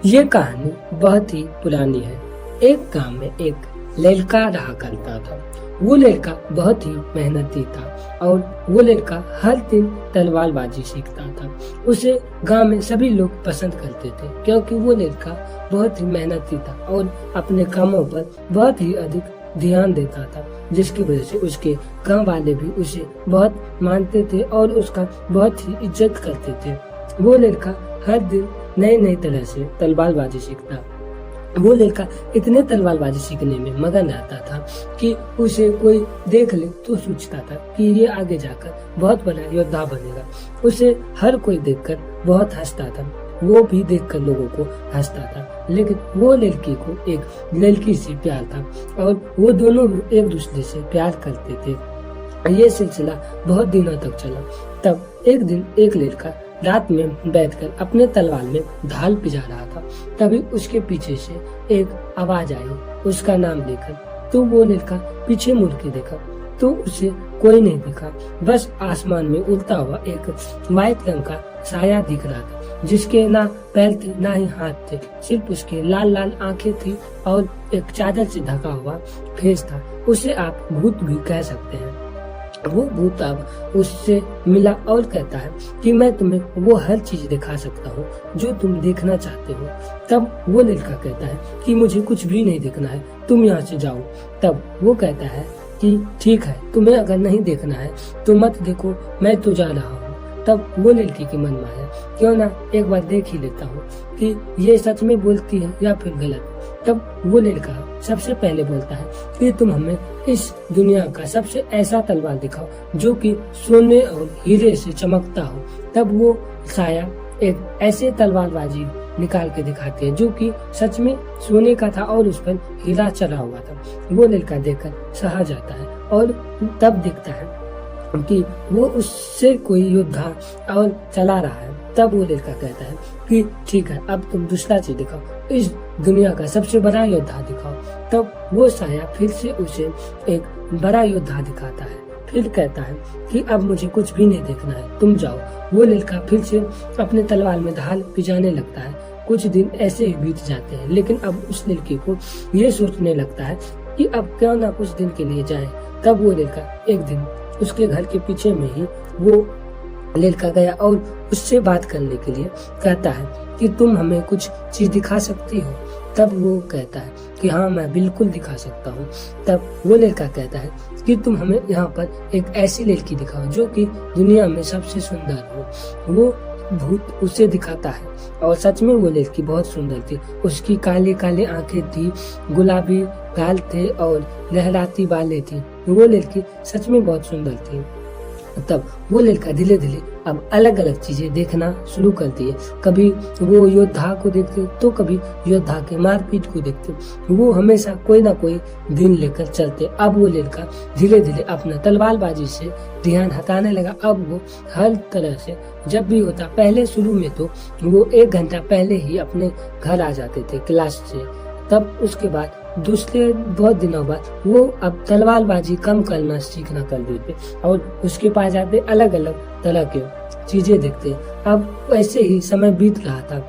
ये कहानी बहुत ही पुरानी है। एक गांव में एक लड़का रहा करता था। वो लड़का बहुत ही मेहनती था और वो लड़का हर दिन तलवारबाजी सीखता था। उसे गांव में सभी लोग पसंद करते थे क्योंकि वो लड़का बहुत ही मेहनती था और अपने कामों पर बहुत ही अधिक ध्यान देता था, जिसकी वजह से उसके गांव वाले भी उसे बहुत मानते थे और उसका बहुत ही इज्जत करते थे। वो लड़का हर दिन नए नए तरह से तलवारबाजी सीखता। वो लड़का इतने तलवारबाजी सीखने में मगन रहता था कि उसे कोई देख ले तो सोचता था कि ये आगे जाकर बहुत बड़ा योद्धा बनेगा। उसे हर कोई देखकर बहुत हंसता था, वो भी देखकर लोगों को हंसता था। लेकिन वो लड़की को एक लड़की से प्यार था और वो दोनों एक दूसरे से प्यार करते थे। ये सिलसिला बहुत दिनों तक चला। तब एक दिन एक लड़का रात में बैठकर अपने तलवार में ढाल पिजा रहा था। तभी उसके पीछे से एक आवाज आई, उसका नाम लेकर। तो वो लड़का पीछे मुड़ के देखा तो उसे कोई नहीं दिखा, बस आसमान में उड़ता हुआ एक व्हाइट रंग का साया दिख रहा था, जिसके ना पैर थे ना ही हाथ थे, सिर्फ उसके लाल लाल आंखें थी और एक चादर से ढका हुआ फेस था। उसे आप भूत भी कह सकते हैं। वो भूत अब उससे मिला और कहता है कि मैं तुम्हें वो हर चीज दिखा सकता हूँ जो तुम देखना चाहते हो। तब वो लड़का कहता है कि मुझे कुछ भी नहीं देखना है, तुम यहाँ से जाओ। तब वो कहता है कि ठीक है, तुम्हें अगर नहीं देखना है तो मत देखो, मैं तो जा रहा हूँ। तब वो लड़की के मन में आया, क्यों ना एक बार देख ही लेता हूँ कि ये सच में बोलती है या फिर गलत। तब वो लड़का सबसे पहले बोलता है कि तुम हमें इस दुनिया का सबसे ऐसा तलवार दिखाओ जो कि सोने और हीरे से चमकता हो। तब वो साया एक ऐसे तलवारबाजी निकाल के दिखाती है जो कि सच में सोने का था और उस पर हीरा चढ़ा हुआ था। वो लड़का देखकर सहा जाता है और तब दिखता है कि वो उससे कोई योद्धा और चला रहा है। तब वो लड़का कहता है कि ठीक है, अब तुम दूसरा चीज दिखाओ, इस दुनिया का सबसे बड़ा योद्धा दिखाओ। तब वो साया फिर से उसे एक बड़ा योद्धा दिखाता है, फिर कहता है कि अब मुझे कुछ भी नहीं देखना है, तुम जाओ। वो लड़का फिर से अपने तलवार में ढाल पिजाने लगता है। कुछ दिन ऐसे ही बीत जाते हैं, लेकिन अब उस लड़के को ये सोचने लगता है कि अब क्यों ना कुछ दिन के लिए जाए। तब वो लड़का एक दिन उसके घर के पीछे में ही वो लड़का गया और उससे बात करने के लिए कहता है कि तुम हमें कुछ चीज दिखा सकती हो। तब वो कहता है कि हाँ, मैं बिल्कुल दिखा सकता हूँ। तब वो लड़का कहता है कि तुम हमें यहाँ पर एक ऐसी लड़की दिखाओ जो कि दुनिया में सबसे सुंदर हो। वो भूत उसे दिखाता है और सच में वो लड़की बहुत सुंदर थी। उसकी काली काली आंखें थी, गुलाबी गाल थे और लहराती बालें थी। वो लड़की सच में बहुत सुंदर थी। तब वो लड़का धीरे धीरे अब अलग अलग चीजें देखना शुरू करती है। कभी वो योद्धा को देखते तो कभी योद्धा के मारपीट को देखते। वो हमेशा कोई ना कोई दिन लेकर चलते। अब वो लड़का धीरे धीरे अपना तलवारबाजी से ध्यान हटाने लगा। अब वो हर तरह से जब भी होता, पहले शुरू में तो वो 1 घंटा पहले ही अपने घर आ जाते थे क्लास से। तब उसके बाद दूसरे बहुत दिनों बाद वो अब तलवारबाजी कम करना सीखना कर देते और उसके पास जाते, अलग अलग तरह के चीजें देखते। अब ऐसे ही समय बीत रहा था।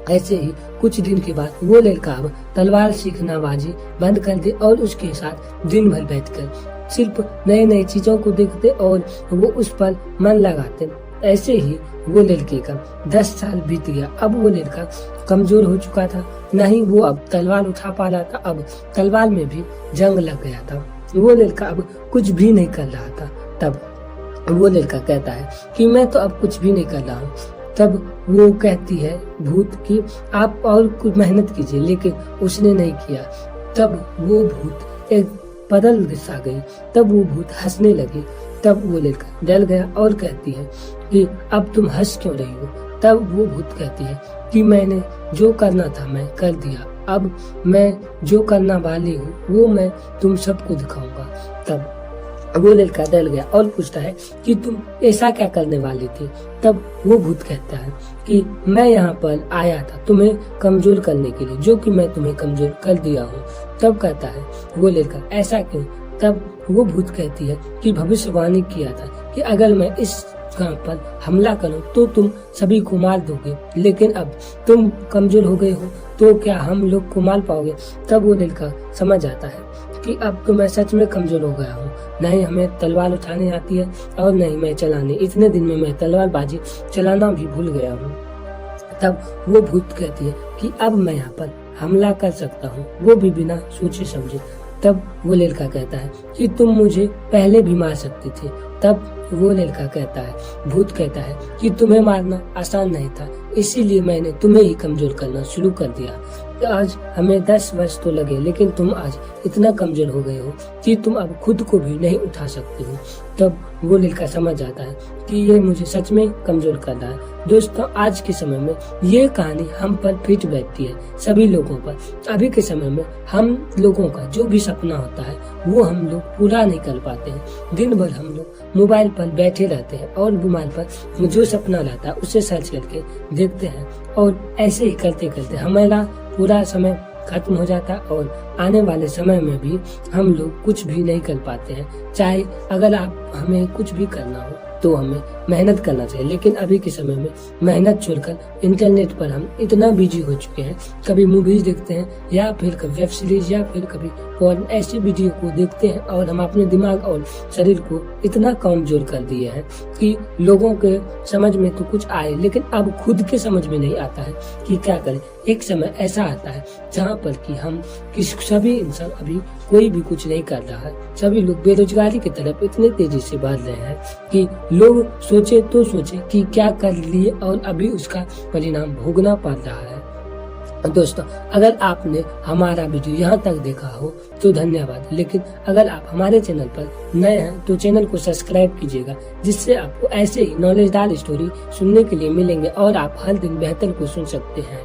ऐसे ही कुछ दिन के बाद वो लड़का अब तलवार सीखना बाजी बंद कर दे और उसके साथ दिन भर बैठकर सिर्फ नई नई चीजों को देखते और वो उस पर मन लगाते। ऐसे ही वो लड़के का 10 साल बीत गया। अब वो लड़का कमजोर हो चुका था, न ही वो अब तलवार उठा पा रहा था। अब तलवार में भी जंग लग गया था। वो लड़का अब कुछ भी नहीं कर रहा था। तब वो लड़का कहता है कि मैं तो अब कुछ भी नहीं कर रहा हूँ। तब वो कहती है भूत कि आप और कुछ मेहनत कीजिए, लेकिन उसने नहीं किया। तब वो भूत एक बदल दिशा गई। तब वो भूत हंसने लगी। तब वो लड़का डर गया और कहती है कि अब तुम हंस क्यों रही हो। तब वो भूत कहती है कि मैंने जो करना था मैं कर दिया, अब मैं जो करना वाली हूँ वो मैं तुम सबको दिखाऊंगा। तब वो लड़का डर गया और पूछता है कि तुम ऐसा क्या करने वाली थी। तब वो भूत कहता है कि मैं यहाँ पर आया था तुम्हें कमजोर करने के लिए, जो कि मैं तुम्हें कमजोर कर दिया हूँ। तब कहता है वो लड़का ऐसा क्यों। तब वो भूत कहती है कि भविष्यवाणी किया था कि अगर मैं इस गांव पर हमला करूं तो तुम सभी को मार दोगे, लेकिन अब तुम कमजोर हो गए हो तो क्या हम लोग को मार पाओगे। तब वो लड़का समझ आता है कि अब तो मैं सच में कमजोर हो गया हूँ, नहीं हमें तलवार उठाने आती है और नहीं मैं चलाने, इतने दिन में मैं तलवारबाजी चलाना भी भूल गया हूँ। तब वो भूत कहती है कि अब मैं यहाँ पर हमला कर सकता हूँ, वो भी बिना सोचे समझे। तब वो लड़का कहता है कि तुम मुझे पहले भी मार सकती थी। तब वो लड़का कहता है, भूत कहता है कि तुम्हें मारना आसान नहीं था, इसीलिए मैंने तुम्हें ही कमजोर करना शुरू कर दिया। आज हमें 10 वर्ष तो लगे, लेकिन तुम आज इतना कमजोर हो गए हो कि तुम अब खुद को भी नहीं उठा सकते हो। तब वो लड़का समझ जाता है कि ये मुझे सच में कमजोर कर रहा है। दोस्तों, आज के समय में ये कहानी हम पर फिट बैठती है, सभी लोगों पर। अभी के समय में हम लोगों का जो भी सपना होता है वो हम लोग पूरा नहीं कर पाते हैं। दिन भर हम लोग मोबाइल पर बैठे रहते हैं और मोबाइल पर जो सपना रहता है उसे सर्च करके देखते हैं, और ऐसे ही करते करते हमारा पूरा समय खत्म हो जाता है और आने वाले समय में भी हम लोग कुछ भी नहीं कर पाते हैं। चाहे अगर हमें कुछ भी करना हो तो हमें मेहनत करना चाहिए, लेकिन अभी के समय में मेहनत छोड़कर इंटरनेट पर हम इतना बिजी हो चुके हैं, कभी मूवीज देखते हैं या फिर कभी वेब सीरीज या फिर कभी पोर्न, ऐसी वीडियो को देखते हैं और हम अपने दिमाग और शरीर को इतना कमजोर कर दिए हैं कि लोगों के समझ में तो कुछ आए, लेकिन अब खुद के समझ में नहीं आता है कि क्या करें। एक समय ऐसा आता है जहाँ पर कि हम सभी इंसान अभी कोई भी कुछ नहीं कर रहा है, सभी लोग बेरोजगारी की तरफ इतने तेजी से बढ़ रहे हैं कि लोग सोचे तो सोचे कि क्या कर लिए और अभी उसका परिणाम भोगना पड़ रहा है। दोस्तों, अगर आपने हमारा वीडियो यहाँ तक देखा हो तो धन्यवाद, लेकिन अगर आप हमारे चैनल पर नए हैं तो चैनल को सब्सक्राइब कीजिएगा, जिससे आपको ऐसे ही नॉलेजदार स्टोरी सुनने के लिए मिलेंगे और आप हर दिन बेहतर को सुन सकते हैं।